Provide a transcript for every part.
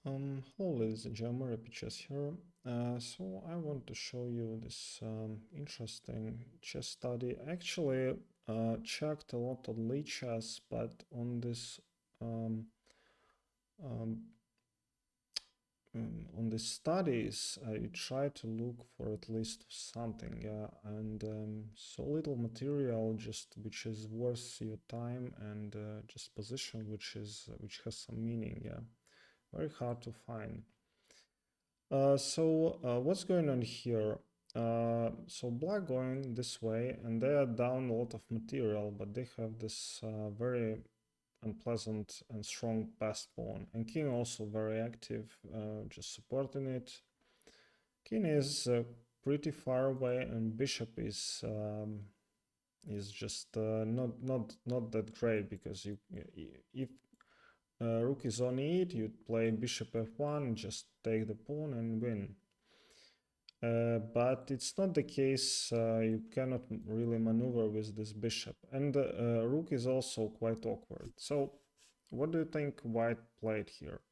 Hello ladies and gentlemen, RapidChess here. So I want to show you this interesting chess study. Actually, checked a lot on Lichess, but on this um, um, on the studies, I try to look for at least something, yeah, and so little material just which is worth your time and just position which has some meaning, yeah, very hard to find. What's going on here? So black going this way, and they are down a lot of material, but they have this very unpleasant and strong passed pawn. And king also very active, just supporting it. King is pretty far away, and bishop is just not that great because if rook is on e8, you play bishop f1, just take the pawn and win. But it's not the case. You cannot really maneuver with this bishop, and rook is also quite awkward. So what do you think white played here?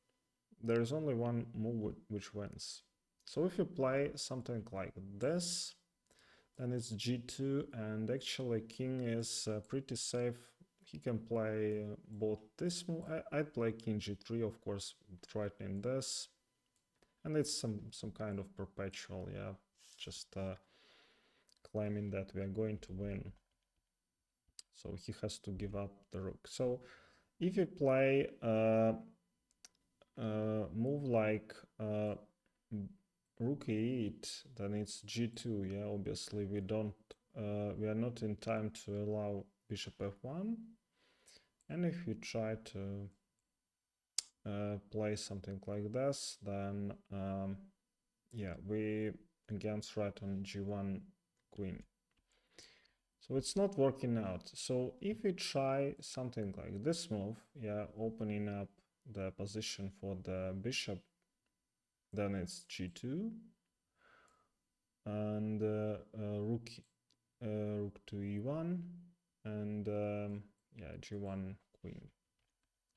There is only one move which wins. So if you play something like this, then it's g2, and actually king is pretty safe. He can play both this move. I'd play king g3, of course, threatening this, and it's some kind of perpetual, yeah, just claiming that we are going to win. So he has to give up the rook. So if you play move like rook e8, then it's g2. Yeah, obviously we are not in time to allow bishop f1. And if you try to play something like this, then yeah, we again threaten g1 queen. So it's not working out. So if we try something like this move, yeah, opening up the position for the bishop, then it's g2 and rook to e1 and yeah, g1 queen.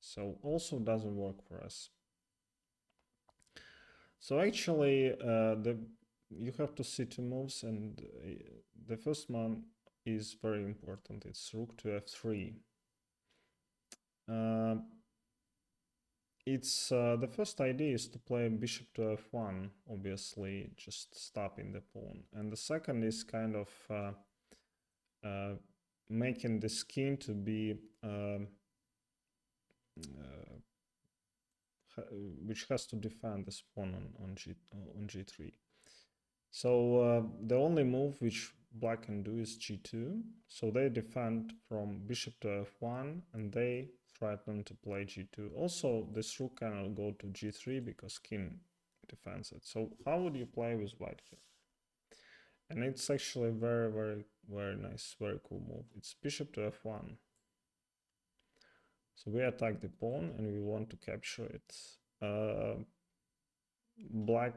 So also doesn't work for us. So actually, you have to see two moves, and the first one is very important. It's rook to f3. It's the first idea is to play bishop to f1, obviously, just stopping the pawn. And the second is kind of making this king to be which has to defend this pawn on g3. So the only move which black can do is g2. So they defend from bishop to f1, and they threaten to play g2. Also, this rook cannot go to g3 because king defends it. So how would you play with white here? And it's actually very nice, very cool move. It's bishop to f1. So we attack the pawn and we want to capture it. Black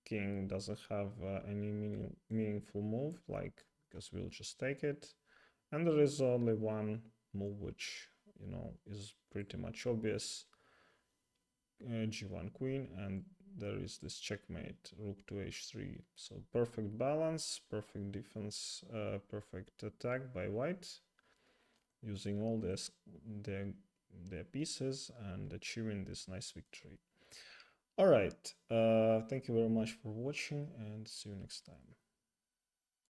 king doesn't have any meaningful move, like, because we'll just take it. And there is only one move which, you know, is pretty much obvious. G1 queen, and there is this checkmate, rook to h3. So perfect balance, perfect defense, perfect attack by white, using all their pieces and achieving this nice victory. All right, thank you very much for watching, and see you next time.